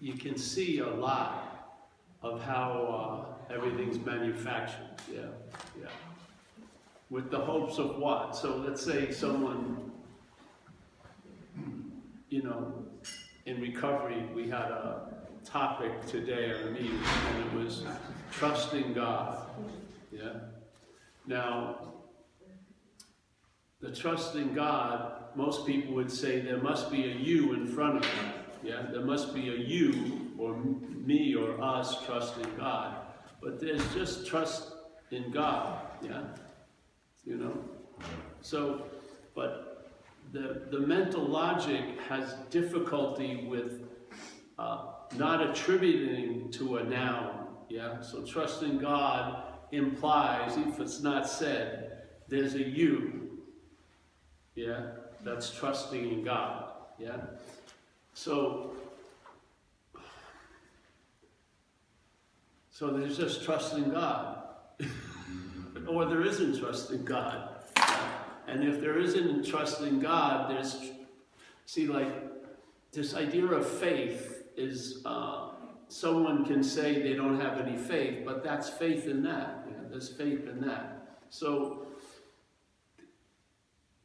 you can see a lot of how everything's manufactured. Yeah, yeah. With the hopes of what? So let's say someone, you know, in recovery, we had a topic today at a meeting, and it was trusting God. Yeah. Now, the trusting God, most people would say there must be a you in front of that. Yeah, there must be a you or me or us trusting God. But there's just trust in God. Yeah, you know. So, but the mental logic has difficulty with not attributing to a noun. Yeah, so trusting God implies, if it's not said, there's a you. Yeah, that's trusting in God. Yeah, so there's just trust in God, or there isn't trust in God. And if there isn't trust in God, there's, see, like this idea of faith is, someone can say they don't have any faith, but that's faith in that. You know, there's faith in that. So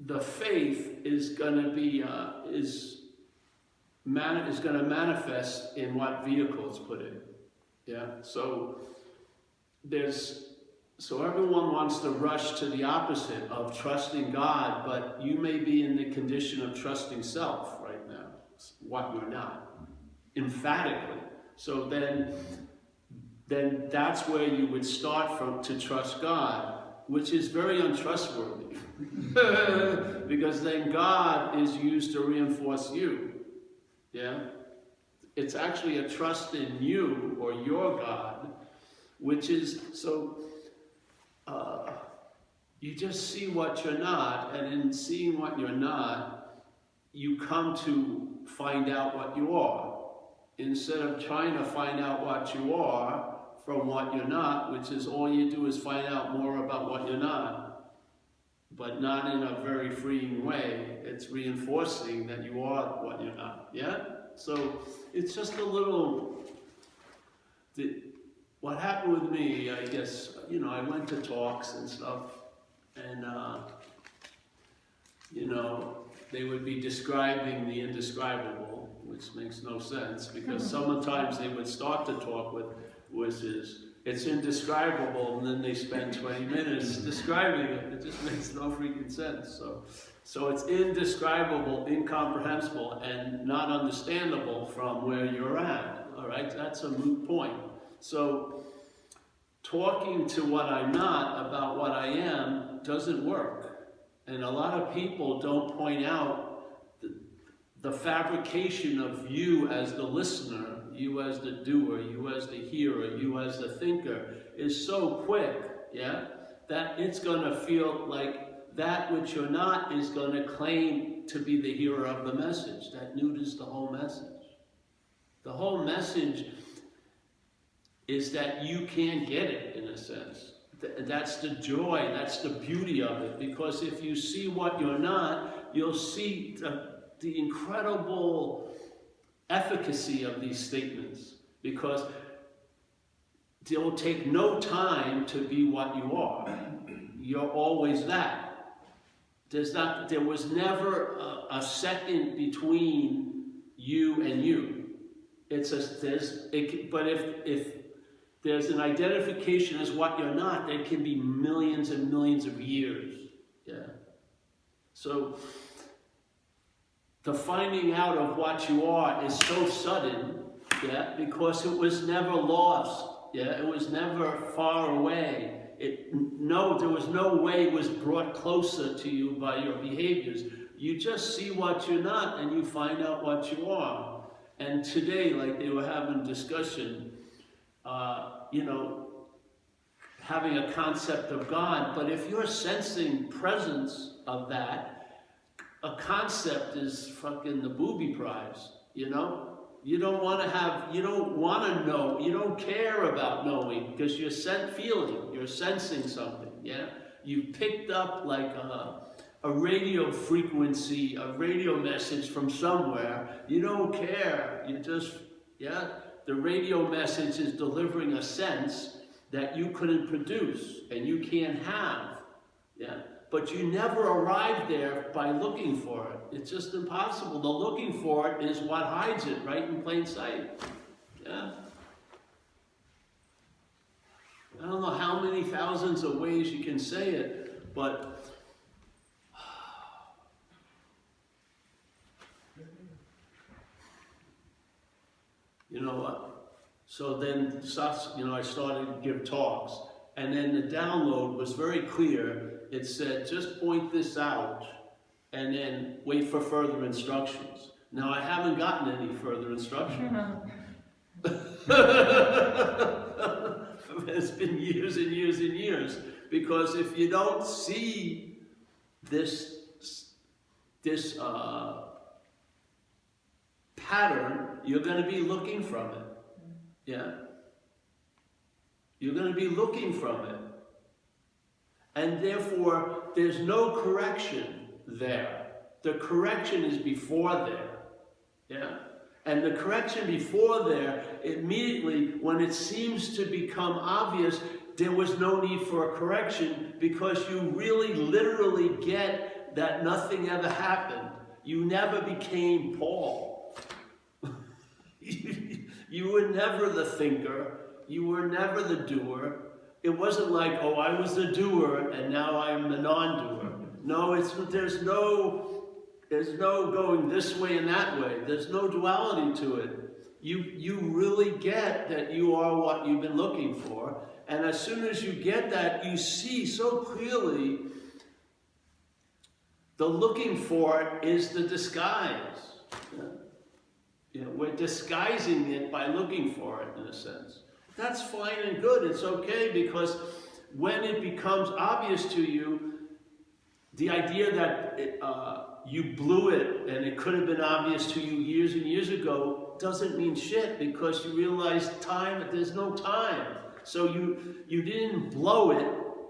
the faith is going to be is going to manifest in what vehicle it's put in. Yeah. So everyone wants to rush to the opposite of trusting God, but you may be in the condition of trusting self right now, what you're not, emphatically. So then that's where you would start from to trust God, which is very untrustworthy. Because then God is used to reinforce you. Yeah? It's actually a trust in you or your God, which is, so you just see what you're not, and in seeing what you're not, you come to find out what you are. Instead of trying to find out what you are from what you're not, which is all you do is find out more about what you're not, but not in a very freeing way. It's reinforcing that you are what you're not. Yeah? So it's just a little, what happened with me, I guess, you know, I went to talks and stuff, and, you know, they would be describing the indescribable, which makes no sense, because sometimes they would start the talk with, which is, it's indescribable, and then they spend 20 minutes describing it. It just makes no freaking sense. So it's indescribable, incomprehensible, and not understandable from where you're at. All right, that's a moot point. So talking to what I'm not about what I am doesn't work. And a lot of people don't point out the fabrication of you as the listener, you as the doer, you as the hearer, you as the thinker is so quick, yeah, that it's going to feel like that which you're not is going to claim to be the hearer of the message. That neuters the whole message. The whole message is that you can't get it, in a sense. That's the joy, that's the beauty of it, because if you see what you're not, you'll see the incredible efficacy of these statements, because they'll take no time to be what you are. You're always that. There was never a second between you and you. But if there's an identification as what you're not, there can be millions and millions of years. Yeah. So the finding out of what you are is so sudden, yeah, because it was never lost. Yeah, it was never far away. There was no way it was brought closer to you by your behaviors. You just see what you're not, and you find out what you are. And today, like they were having discussion, you know, having a concept of God, but if you're sensing presence of that, a concept is fucking the booby prize, you know? You don't want to know, you don't care about knowing, because you're feeling, you're sensing something, yeah? You picked up like a radio frequency, a radio message from somewhere. You don't care, you just Yeah? The radio message is delivering a sense that you couldn't produce and you can't have. Yeah? But you never arrive there by looking for it. It's just impossible. The looking for it is what hides it right in plain sight. Yeah? I don't know how many thousands of ways you can say it, but you know what? So then, I started to give talks, and then the download was very clear. It said, just point this out, and then wait for further instructions. Now, I haven't gotten any further instructions. It's been years and years and years, because if you don't see this pattern, you're going to be looking from it. Yeah? You're going to be looking from it. And therefore, there's no correction there. The correction is before there. Yeah? And the correction before there, immediately, when it seems to become obvious, there was no need for a correction, because you really literally get that nothing ever happened. You never became Paul. You were never the thinker. You were never the doer. It wasn't like, oh, I was the doer and now I'm the non-doer. No, there's no going this way and that way. There's no duality to it. You really get that you are what you've been looking for. And as soon as you get that, you see so clearly the looking for it is the disguise. We're disguising it by looking for it, in a sense. That's fine and good. It's okay, because when it becomes obvious to you, the idea that you blew it and it could have been obvious to you years and years ago doesn't mean shit, because you realize there's no time. So you didn't blow it,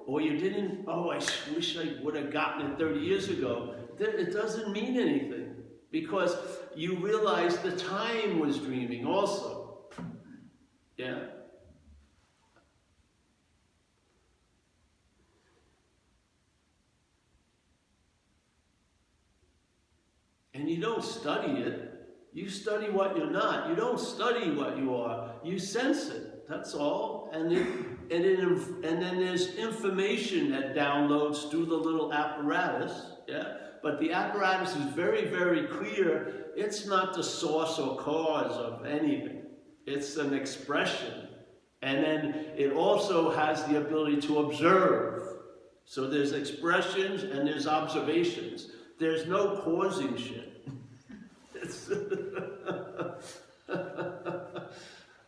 or you didn't, oh, I wish I would have gotten it 30 years ago. It doesn't mean anything, because you realize the time was dreaming also. Yeah? And you don't study it. You study what you're not. You don't study what you are. You sense it. That's all. And then there's information that downloads through the little apparatus. Yeah. But the apparatus is very, very clear. It's not the source or cause of anything. It's an expression. And then it also has the ability to observe. So there's expressions and there's observations. There's no causing shit.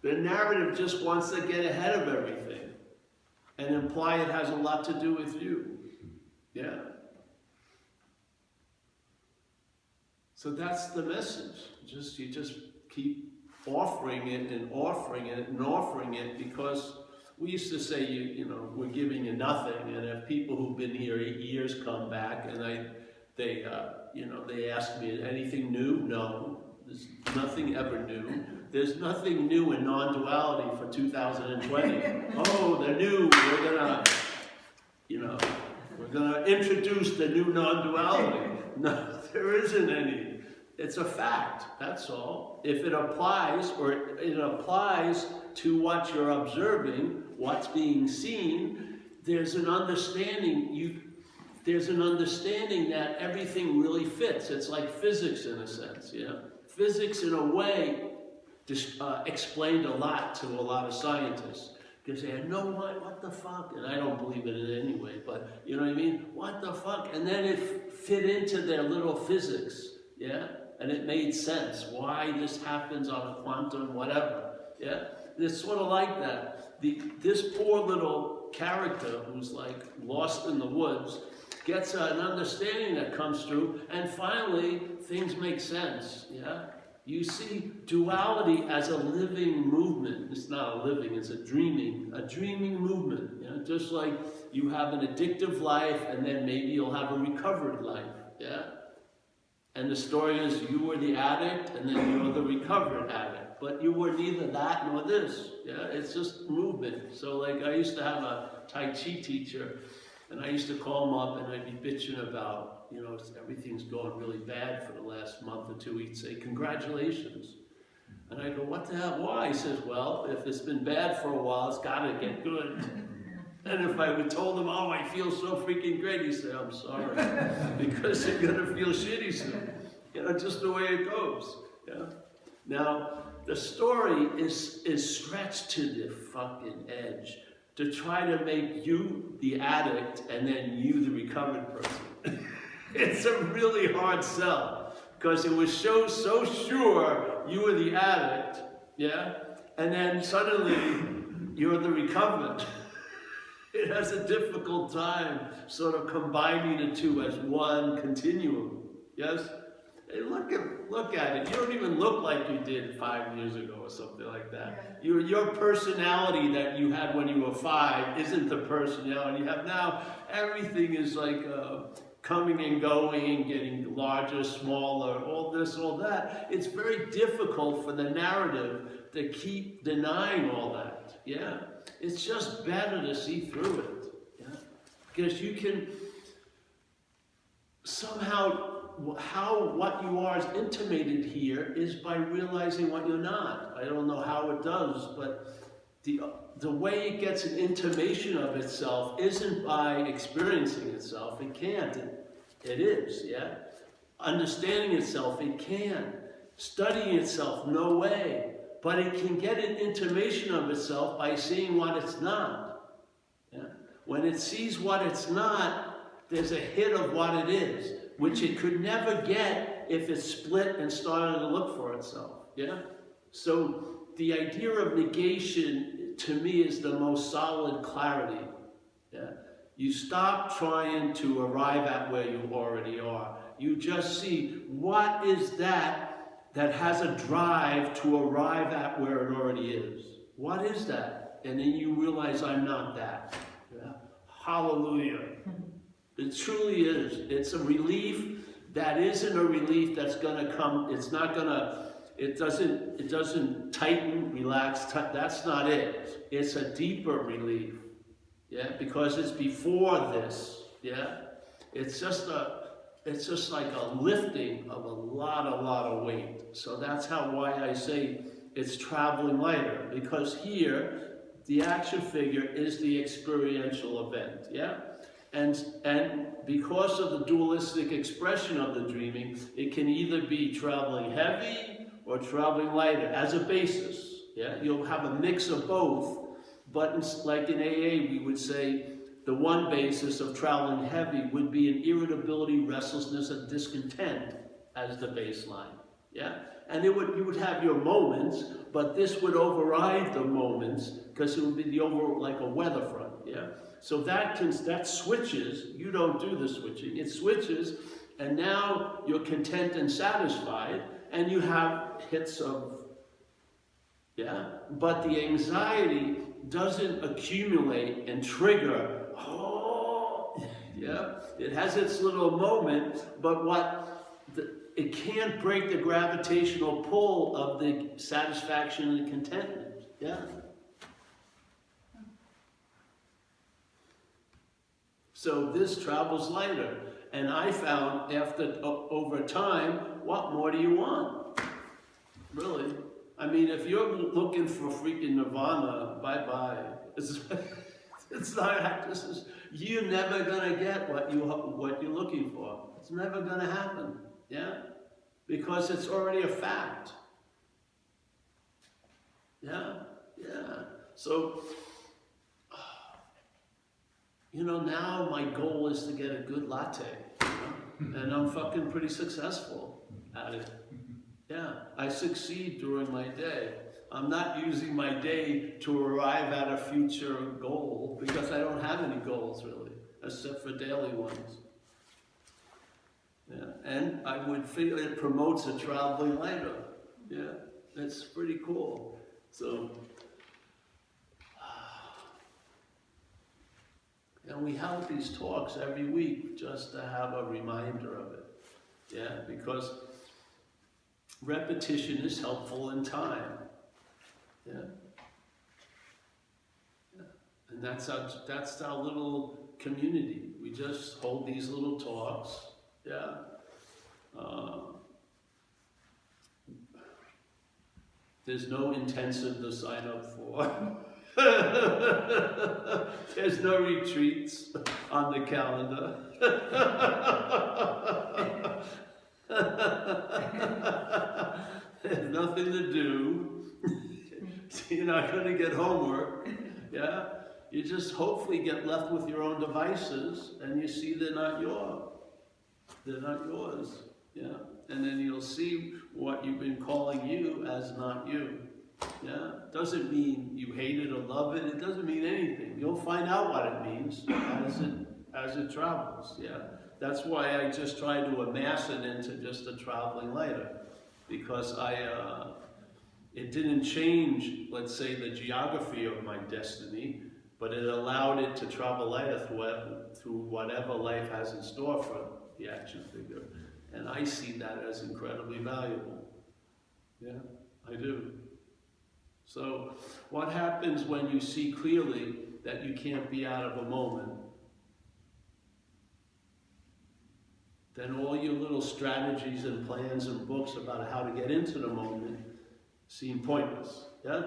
The narrative just wants to get ahead of everything and imply it has a lot to do with you. Yeah. So that's the message. You just keep offering it and offering it and offering it, because we used to say, we're giving you nothing, and if people who've been here 8 years come back and they ask me, anything new? No, there's nothing ever new. There's nothing new in non-duality for 2020. Oh, the new, we're gonna introduce the new non-duality. No, there isn't any. It's a fact, that's all. If it applies, or it applies to what you're observing, what's being seen, there's an understanding. There's an understanding that everything really fits. It's like physics in a sense, yeah? Physics, in a way, explained a lot to a lot of scientists, because they had what the fuck? And I don't believe it in any way, but you know what I mean? What the fuck? And then it fit into their little physics, yeah? And it made sense why this happens on a quantum whatever, yeah? It's sort of like that. This poor little character who's like lost in the woods gets an understanding that comes through, and finally things make sense, yeah? You see duality as a living movement. It's not a living, it's a dreaming movement. You know? Just like you have an addictive life, and then maybe you'll have a recovered life, yeah? And the story is you were the addict, and then you're the recovered addict. but you were neither that nor this. Yeah, it's just movement. So like I used to have a Tai Chi teacher, and I used to call him up and I'd be bitching about, you know, everything's going really bad for the last month or two. He'd say, congratulations. And I go, what the hell, why? He says, well, if it's been bad for a while, it's gotta get good. And if I would told him, oh, I feel so freaking great, he'd say, I'm sorry, because you're gonna feel shitty soon. You know, just the way it goes. Yeah. Now, the story is stretched to the fucking edge to try to make you the addict and then you the recovered person. It's a really hard sell, because it was so sure you were the addict, yeah? And then suddenly you're the recovered. It has a difficult time sort of combining the two as one continuum, yes? Hey, look at it. You don't even look like you did 5 years ago or something like that. Your personality that you had when you were 5 isn't the personality you have now. Everything is like coming and going, getting larger, smaller, all this, all that. It's very difficult for the narrative to keep denying all that. Yeah, it's just better to see through it. Yeah, because you can somehow. What you are is intimated here is by realizing what you're not. I don't know how it does, but the way it gets an intimation of itself isn't by experiencing itself. It can't. It is, yeah? Understanding itself, it can. Studying itself, no way. But it can get an intimation of itself by seeing what it's not. Yeah? When it sees what it's not, there's a hit of what it is, which it could never get if it split and started to look for itself, yeah? So the idea of negation, to me, is the most solid clarity, yeah? You stop trying to arrive at where you already are. You just see, what is that has a drive to arrive at where it already is? What is that? And then you realize, I'm not that, yeah? Hallelujah. It truly is. It's a relief that isn't a relief that's gonna come. It's not gonna. It doesn't tighten, relax. That's not it. It's a deeper relief. Yeah, because it's before this. Yeah, it's just like a lifting of a lot of weight. So that's why I say it's traveling lighter, because here the action figure is the experiential event. Yeah. And because of the dualistic expression of the dreaming, it can either be traveling heavy or traveling lighter as a basis. Yeah, you'll have a mix of both, but like in AA, we would say the one basis of traveling heavy would be an irritability, restlessness, and discontent as the baseline. Yeah, and you would have your moments, but this would override the moments because it would be like a weather front. Yeah. So that switches. You don't do the switching. It switches, and now you're content and satisfied, and you have hits of, yeah. But the anxiety doesn't accumulate and trigger. Oh, yeah. It has its little moment, but it can't break the gravitational pull of the satisfaction and the contentment. Yeah. So this travels lighter. And I found over time, what more do you want? Really? I mean, if you're looking for freaking nirvana, bye-bye. It's not, you're never gonna get what you're looking for. It's never gonna happen, yeah? Because it's already a fact. Yeah, yeah. So, you know, now my goal is to get a good latte, you know? And I'm fucking pretty successful at it. Yeah, I succeed during my day. I'm not using my day to arrive at a future goal because I don't have any goals really, except for daily ones. Yeah, and I would feel it promotes a traveling lighter. Yeah, it's pretty cool. So, and we have these talks every week just to have a reminder of it. Yeah, because repetition is helpful in time. Yeah. Yeah. And that's our little community. We just hold these little talks. Yeah. There's no intensive to sign up for. There's no retreats on the calendar. There's nothing to do. You're not going to get homework. Yeah? You just hopefully get left with your own devices and you see they're not yours. They're not yours. Yeah? And then you'll see what you've been calling you as not you. Yeah? Doesn't mean you hate it or love it. It doesn't mean anything. You'll find out what it means as it travels. Yeah? That's why I just try to amass it into just a traveling lighter. Because it didn't change, let's say, the geography of my destiny, but it allowed it to travel lighter through whatever life has in store for the action figure. And I see that as incredibly valuable. Yeah, I do. So, what happens when you see clearly that you can't be out of a moment? Then all your little strategies and plans and books about how to get into the moment seem pointless. Yes?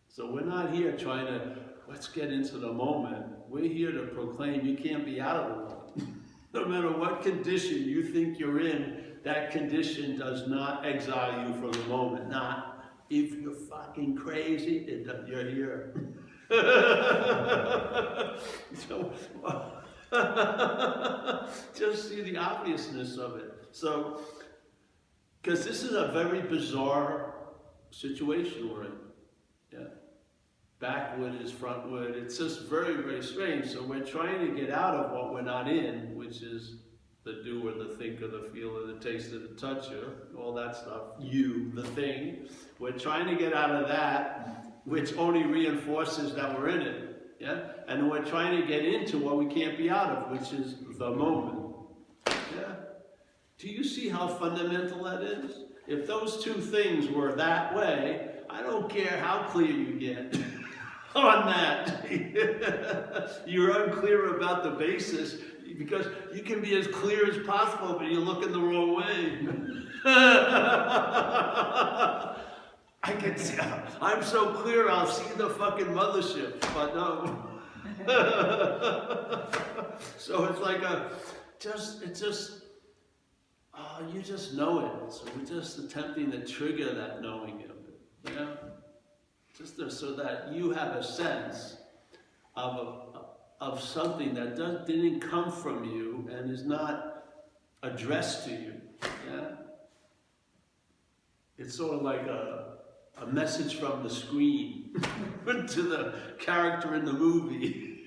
So we're not here trying to, let's get into the moment. We're here to proclaim you can't be out of the moment. No matter what condition you think you're in, that condition does not exile you from the moment. Not if you're fucking crazy, you're here. So, just see the obviousness of it. So, because this is a very bizarre situation we're in. Yeah. Backward is frontward. It's just very, very strange. So we're trying to get out of what we're not in, which is the doer, the thinker, the feeler, the taster, the toucher, all that stuff. You, the thing. We're trying to get out of that, which only reinforces that we're in it. Yeah? And we're trying to get into what we can't be out of, which is the moment. Yeah? Do you see how fundamental that is? If those two things were that way, I don't care how clear you get on that. You're unclear about the basis because you can be as clear as possible, but you're looking the wrong way. I can see, I'm so clear I'll see the fucking mothership, but no. So it's like you just know it. So we're just attempting to trigger that knowing of it. Yeah? Just so that you have a sense of something that didn't come from you and is not addressed to you. Yeah? It's sort of like a message from the screen to the character in the movie.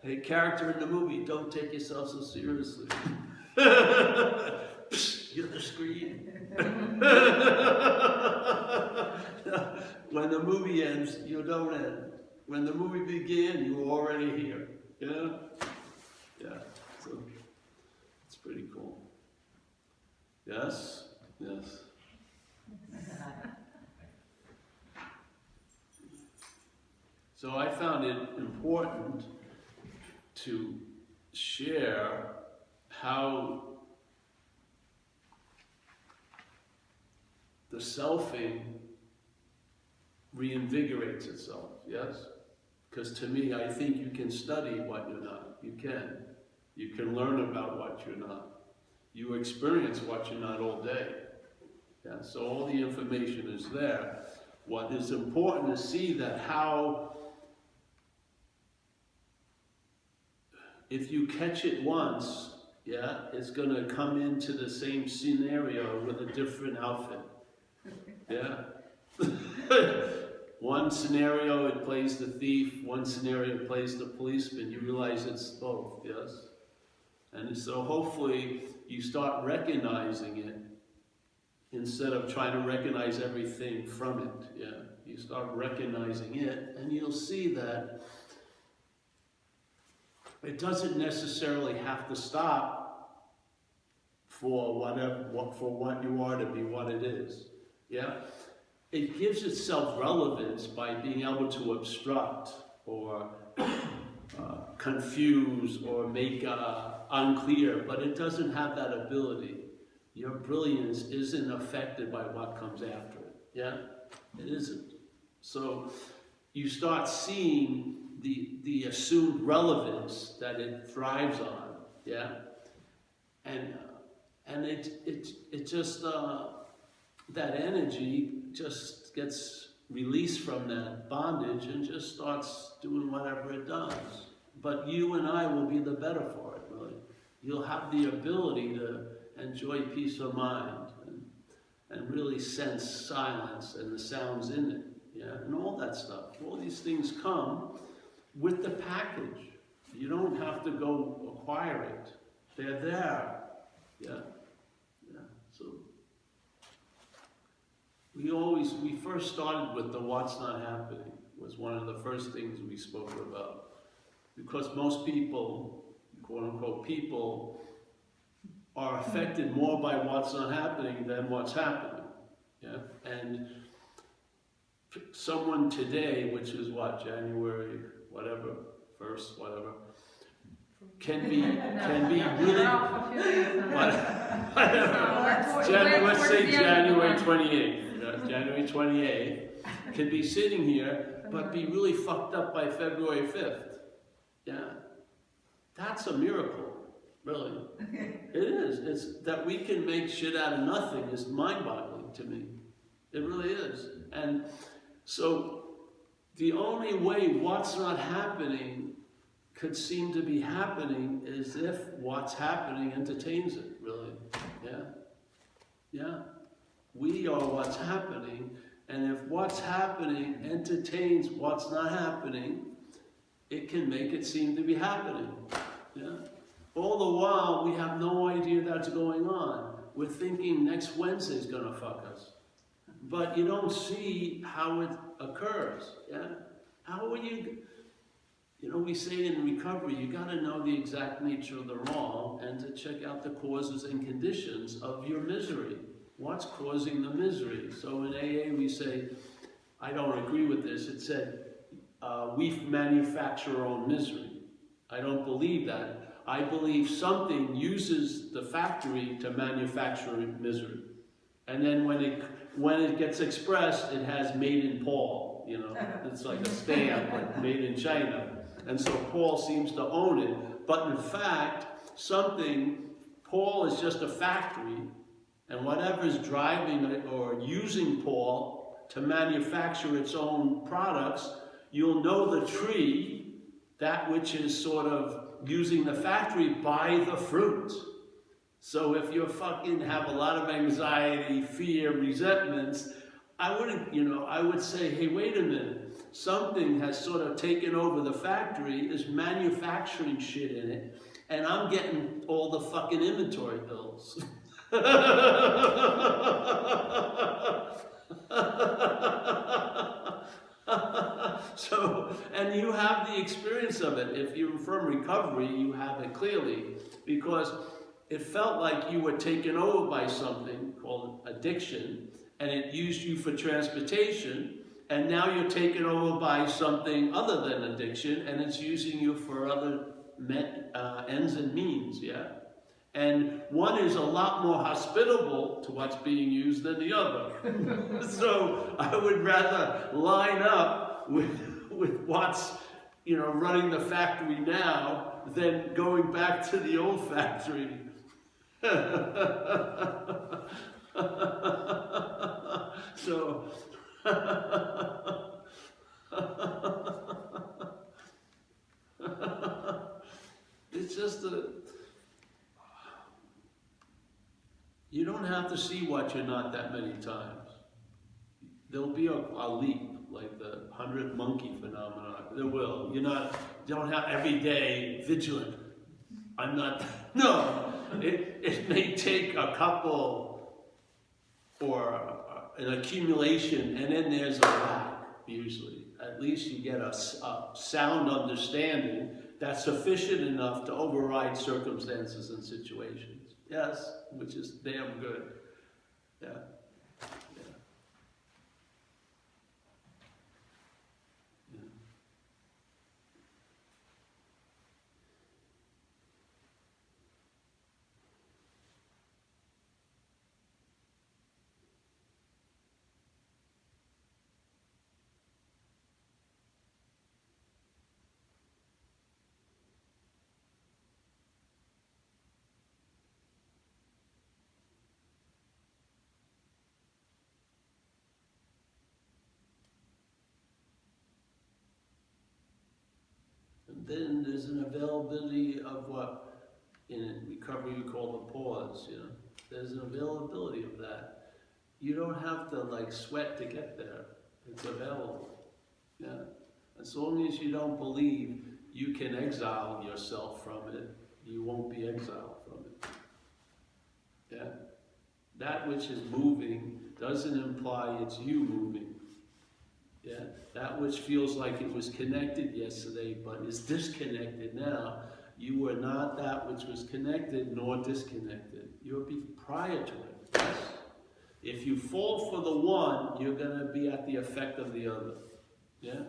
Hey, character in the movie, don't take yourself so seriously. You're the screen. When the movie ends, you don't end. When the movie began, you were already here. Yeah? Yeah. So, it's pretty cool. Yes? Yes. So I found it important to share how the selfing reinvigorates itself, yes? Because to me, I think you can study what you're not. You can. You can learn about what you're not. You experience what you're not all day. Yeah? So all the information is there. What is important to see that how, if you catch it once, yeah, it's going to come into the same scenario with a different outfit. Yeah? One scenario it plays the thief, one scenario it plays the policeman. You realize it's both, yes? And so hopefully you start recognizing it instead of trying to recognize everything from it. Yeah? You start recognizing it and you'll see that it doesn't necessarily have to stop for what you are to be what it is. yeah? It gives itself relevance by being able to obstruct or confuse or make unclear, but it doesn't have that ability. Your brilliance isn't affected by what comes after it, yeah? It isn't. So you start seeing the assumed relevance that it thrives on, yeah? And it just, that energy just gets released from that bondage and just starts doing whatever it does. But you and I will be the better for it, really. You'll have the ability to enjoy peace of mind and really sense silence and the sounds in it, yeah, and all that stuff. All these things come with the package. You don't have to go acquire it. They're there, yeah, yeah. So we first started with the what's not happening was one of the first things we spoke about, because most people, quote unquote people, are affected more by what's not happening than what's happening, yeah? And someone today, which is what, January, whatever, 1st, whatever, can be really, let's say January 28th, January 28th, can be sitting here, but be really fucked up by February 5th, yeah? That's a miracle. Really, it is. It's that we can make shit out of nothing is mind-boggling to me. It really is. And so the only way what's not happening could seem to be happening is if what's happening entertains it, really. Yeah? Yeah. We are what's happening, and if what's happening entertains what's not happening, it can make it seem to be happening. Yeah? All the while, we have no idea that's going on. We're thinking next Wednesday's gonna fuck us. But you don't see how it occurs, yeah? How will you know, we say in recovery, you gotta know the exact nature of the wrong and to check out the causes and conditions of your misery. What's causing the misery? So in AA we say, I don't agree with this, it said, we manufacture our own misery. I don't believe that. I believe something uses the factory to manufacture misery. And then when it gets expressed, it has made in Paul, you know. It's like a stamp, like made in China. And so Paul seems to own it. But in fact, Paul is just a factory, and whatever's driving it or using Paul to manufacture its own products, you'll know the tree, that which is sort of using the factory, by the fruit. So if you fucking have a lot of anxiety, fear, resentments, I would say, hey, wait a minute. Something has sort of taken over the factory, is manufacturing shit in it, and I'm getting all the fucking inventory bills. So, and you have the experience of it. If you're from recovery, you have it clearly, because it felt like you were taken over by something called addiction, and it used you for transportation, and now you're taken over by something other than addiction, and it's using you for other ends and means, yeah? And one is a lot more hospitable to what's being used than the other. So I would rather line up with what's, running the factory now than going back to the old factory. So it's just you don't have to see what you're not that many times. There'll be a leap, like the 100 monkey phenomenon. There will. You don't have every day vigilant. I'm not. No, it may take a couple or an accumulation, and then there's a lack. Usually, at least you get a sound understanding that's sufficient enough to override circumstances and situations. Yes, which is damn good. Yeah. then there's an availability of what in recovery we call the pause, you know. There's an availability of that. You don't have to like sweat to get there. It's available. Yeah. As long as you don't believe you can exile yourself from it, you won't be exiled from it. Yeah. That which is moving doesn't imply it's you moving. Yeah. That which feels like it was connected yesterday but is disconnected now, you were not that which was connected nor disconnected. You'll be prior to it. Yes. If you fall for the one, you're going to be at the effect of the other. Yeah?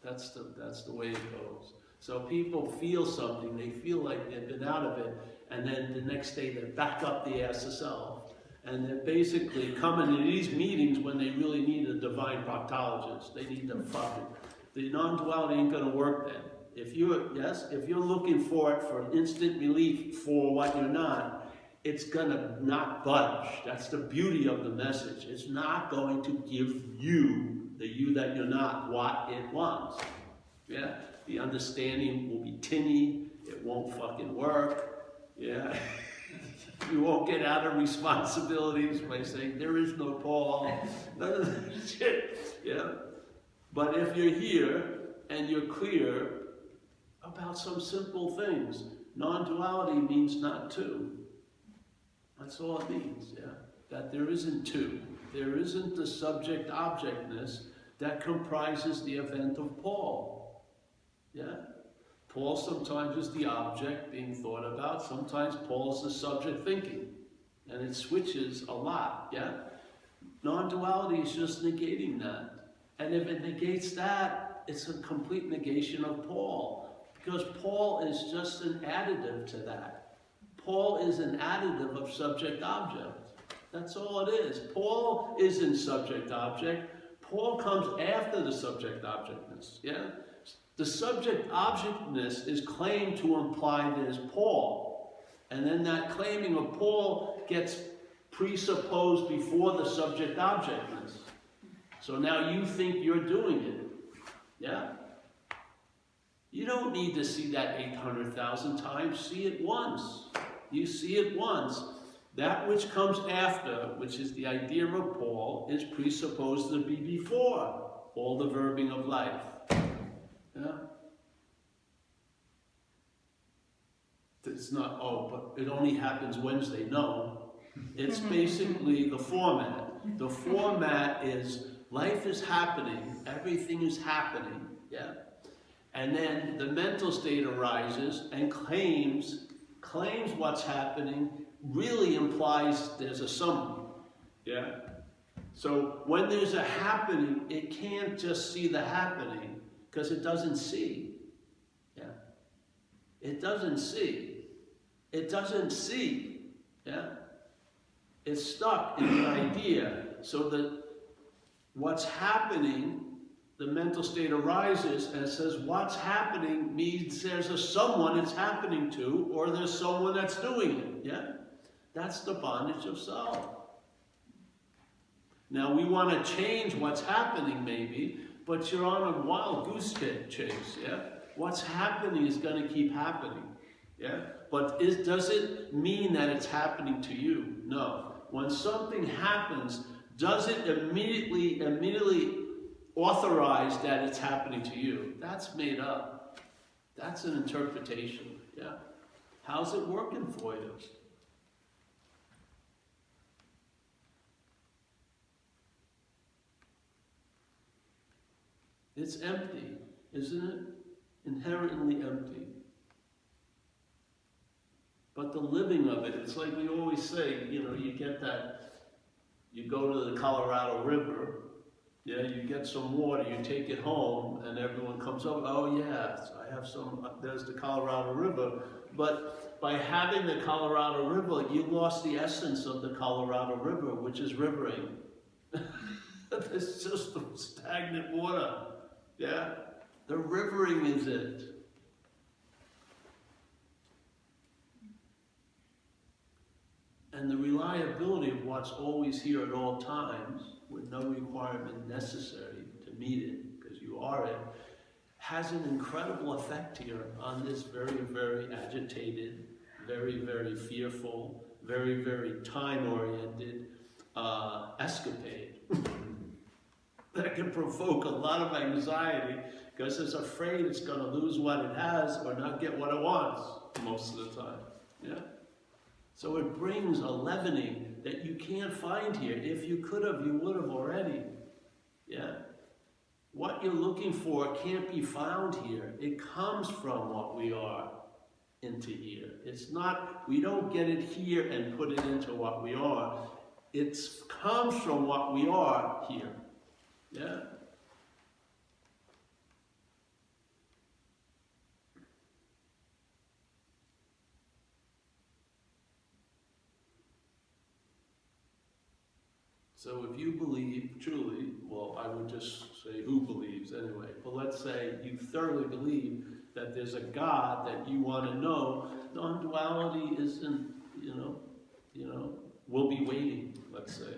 That's the way it goes. So people feel something, they feel like they've been out of it, and then the next day they're back up the ass of self. And they're basically coming to these meetings when they really need a divine proctologist. They need to fucking... The non-duality ain't going to work then. If you're looking for it for instant relief for what you're not, it's going to not budge. That's the beauty of the message. It's not going to give you, the you that you're not, what it wants. Yeah? The understanding will be tinny. It won't fucking work. Yeah? You won't get out of responsibilities by saying, there is no Paul. None of that shit. Yeah? But if you're here and you're clear about some simple things, non-duality means not two. That's all it means, yeah? That there isn't two. There isn't the subject-objectness that comprises the event of Paul. Yeah? Paul sometimes is the object being thought about. Sometimes Paul is the subject thinking. And it switches a lot, yeah? Non-duality is just negating that. And if it negates that, it's a complete negation of Paul. Because Paul is just an additive to that. Paul is an additive of subject-object. That's all it is. Paul isn't subject-object. Paul comes after the subject-objectness, yeah? The subject-objectness is claimed to imply there's Paul. And then that claiming of Paul gets presupposed before the subject-objectness. So now you think you're doing it. Yeah? You don't need to see that 800,000 times. See it once. You see it once. That which comes after, which is the idea of Paul, is presupposed to be before all the verbing of life. Yeah? It's not, oh, but it only happens Wednesday. No. It's basically the format. The format is life is happening, everything is happening, yeah? And then the mental state arises and claims what's happening, really implies there's a someone, yeah? So when there's a happening, it can't just see the happening, because it doesn't see. Yeah. It doesn't see. It doesn't see. Yeah. It's stuck in the idea. So that what's happening, the mental state arises and it says what's happening means there's a someone it's happening to, or there's someone that's doing it. Yeah. That's the bondage of self. Now we want to change what's happening maybe, but you're on a wild goose chase, yeah? What's happening is going to keep happening, yeah? But does it mean that it's happening to you? No. When something happens, does it immediately authorize that it's happening to you? That's made up. That's an interpretation, yeah? How's it working for you? It's empty, isn't it? Inherently empty. But the living of it, it's like we always say, you know, you get that, you go to the Colorado River, yeah, you get some water, you take it home, and everyone comes over, oh yeah, I have some, there's the Colorado River. But by having the Colorado River, you lost the essence of the Colorado River, which is rivering. It's just stagnant water. Yeah? The rivering is it. And the reliability of what's always here at all times, with no requirement necessary to meet it, because you are it, has an incredible effect here on this very, very agitated, very, very fearful, very, very time-oriented escapade that can provoke a lot of anxiety because it's afraid it's going to lose what it has or not get what it wants most of the time. Yeah? So it brings a leavening that you can't find here. If you could have, you would have already. Yeah? What you're looking for can't be found here. It comes from what we are into here. It's not, we don't get it here and put it into what we are. It comes from what we are here. Yeah? So if you believe truly, well, I would just say who believes anyway, but let's say you thoroughly believe that there's a God that you want to know, non-duality isn't, we'll be waiting, let's say.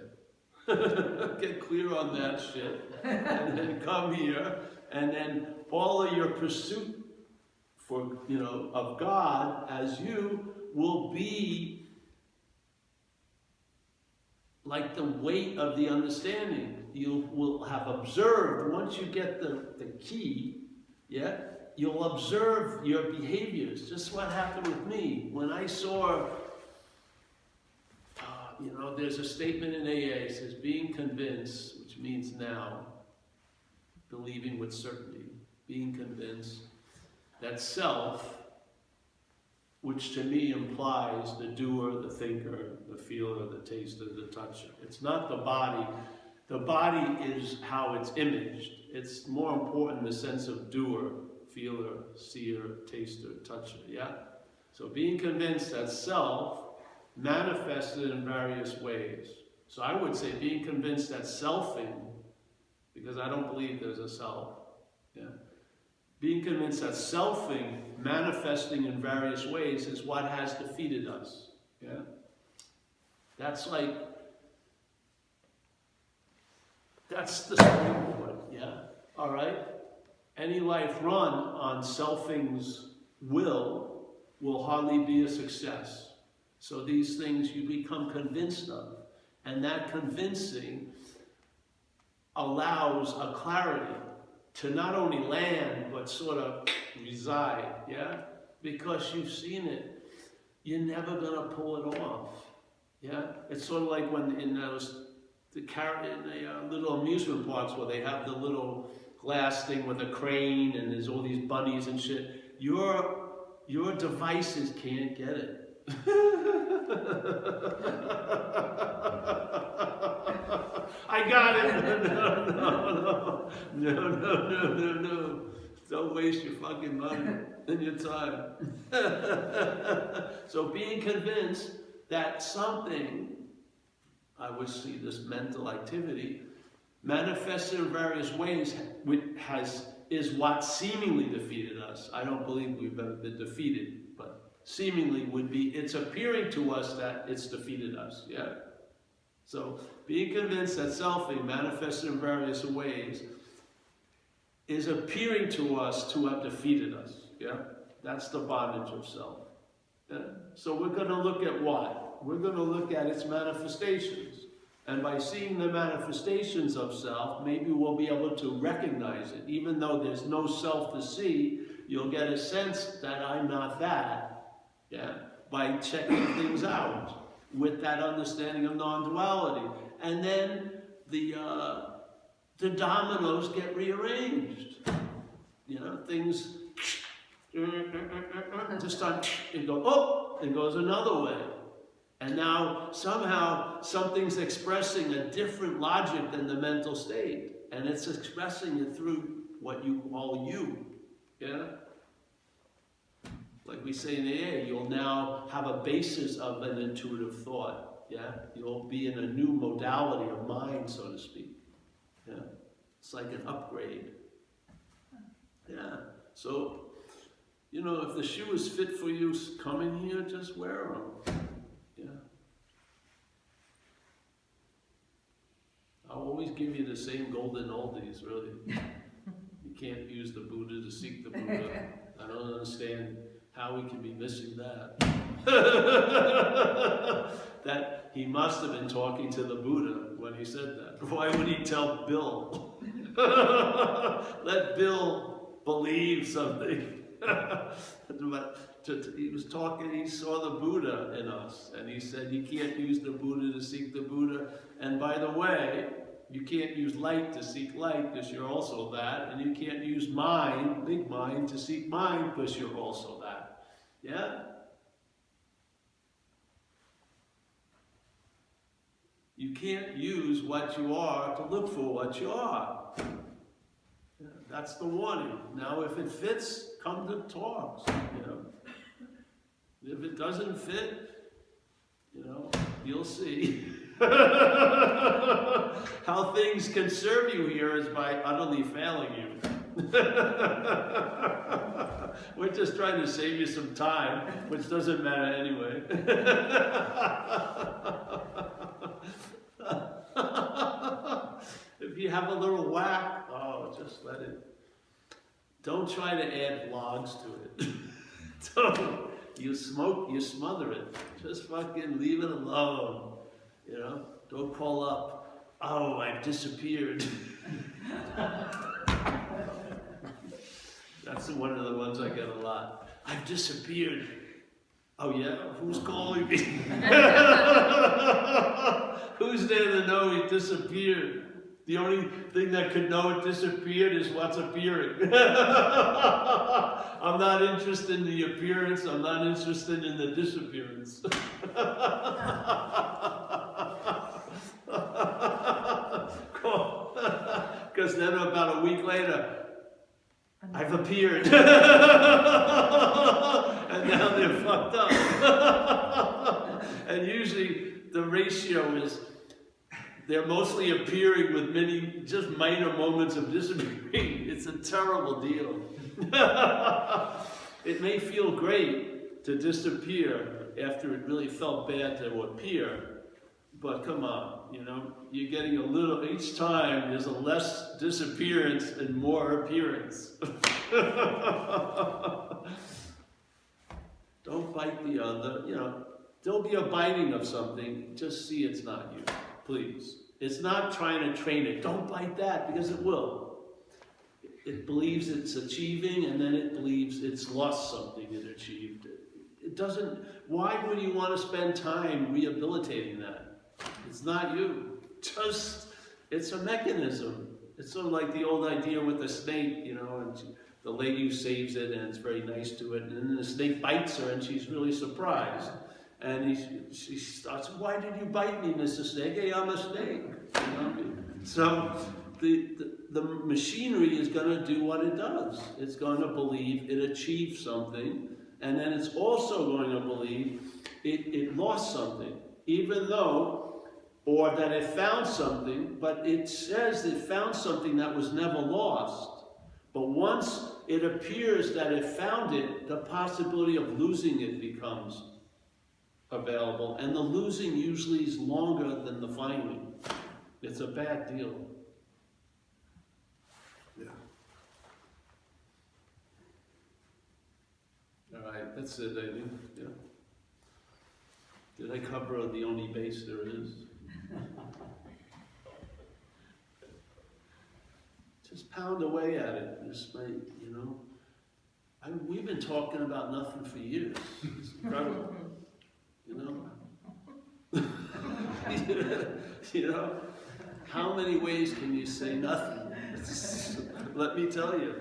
Get clear on that shit, and then come here, and then all of your pursuit for, of God as you will be like the weight of the understanding. You will have observed, once you get the key, yeah, you'll observe your behaviors. Just what happened with me. When I saw, there's a statement in AA, it says, being convinced, which means now, believing with certainty, being convinced that self, which to me implies the doer, the thinker, the feeler, the taster, the toucher. It's not the body. The body is how it's imaged. It's more important in the sense of doer, feeler, seer, taster, toucher, yeah? So being convinced that self manifested in various ways. So I would say being convinced that selfing, because I don't believe there's a self, yeah? Being convinced that selfing, manifesting in various ways, is what has defeated us. Yeah? That's the springboard. Yeah? All right? Any life run on selfing's will hardly be a success. So these things you become convinced of. And that convincing allows a clarity to not only land, but sort of reside, yeah? Because you've seen it. You're never gonna pull it off, yeah? It's sort of like when in the little amusement parks where they have the little glass thing with a crane and there's all these bunnies and shit. Your devices can't get it. I got it. No. Don't waste your fucking money and your time. So being convinced that something, I would see this mental activity, manifested in various ways, is what seemingly defeated us. I don't believe we've ever been defeated, but seemingly would be, it's appearing to us that it's defeated us, yeah? So, being convinced that selfing, manifested in various ways, is appearing to us to have defeated us, yeah? That's the bondage of self. Yeah? So we're going to look at what? We're going to look at its manifestations. And by seeing the manifestations of self, maybe we'll be able to recognize it. Even though there's no self to see, you'll get a sense that I'm not that, yeah? By checking things out with that understanding of non-duality. And then the dominoes get rearranged. Things, this time it goes, oh, it goes another way. And now somehow something's expressing a different logic than the mental state. And it's expressing it through what you call you. Yeah? Like we say in AA, you'll now have a basis of an intuitive thought. Yeah? You'll be in a new modality of mind, so to speak. Yeah? It's like an upgrade. Yeah. So, if the shoe is fit for you, come in here, just wear them. Yeah. I'll always give you the same golden oldies, really. You can't use the Buddha to seek the Buddha. I don't understand how we can be missing that. That he must have been talking to the Buddha when he said that. Why would he tell Bill? Let Bill believe something. He was talking, he saw the Buddha in us, and he said you can't use the Buddha to seek the Buddha. And by the way, you can't use light to seek light because you're also that, and you can't use mind, big mind, to seek mind because you're also that. Yeah? You can't use what you are to look for what you are. Yeah, that's the warning. Now, if it fits, come to talks. You know, if it doesn't fit, you know, you'll see. How things can serve you here is by utterly failing you. We're just trying to save you some time, which doesn't matter anyway. If you have a little whack, oh, just let it. Don't try to add vlogs to it. Don't. You smoke, you smother it. Just fucking leave it alone. You know? Don't call up, oh, I've disappeared. That's one of the ones I get a lot. I've disappeared. Oh yeah? Who's calling me? Who's there to know he disappeared? The only thing that could know it disappeared is what's appearing. I'm not interested in the appearance, I'm not interested in the disappearance. Because then about a week later, I've appeared. And now they're fucked up. And usually the ratio is, they're mostly appearing with many, just minor moments of disappearing. It's a terrible deal. It may feel great to disappear after it really felt bad to appear, but come on, you know, you're getting a little, each time there's a less disappearance and more appearance. Don't bite the other, you know, don't be a biting of something, just see it's not you. Please. It's not trying to train it. Don't bite that, because it will. It believes it's achieving, and then it believes it's lost something it achieved. It doesn't, why would you want to spend time rehabilitating that? It's not you. Just, it's a mechanism. It's sort of like the old idea with the snake, you know, and the lady who saves it, and it's very nice to it, and then the snake bites her, and she's really surprised. And she starts, why did you bite me, Mr. Snake? Hey, I'm a snake. You know? So the machinery is going to do what it does. It's going to believe it achieved something, and then it's also going to believe it lost something, even though, or that it found something, but it says it found something that was never lost. But once it appears that it found it, the possibility of losing it becomes available, and the losing usually is longer than the finding. It's a bad deal. Yeah. All right, that's it, I think. Yeah. Did I cover the only base there is? Just pound away at it. Just make, you know. We've been talking about nothing for years. It's incredible. You know? You know? How many ways can you say nothing? Let me tell you.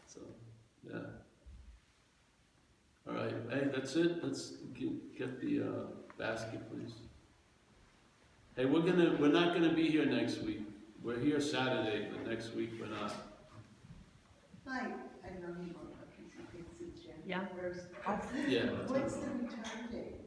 So, yeah. All right. Hey, that's it. Let's get the basket, please. Hey, we're not gonna be here next week. We're here Saturday, but next week we're not. Hi, I don't know. Yeah. First. Yeah. What's the return date?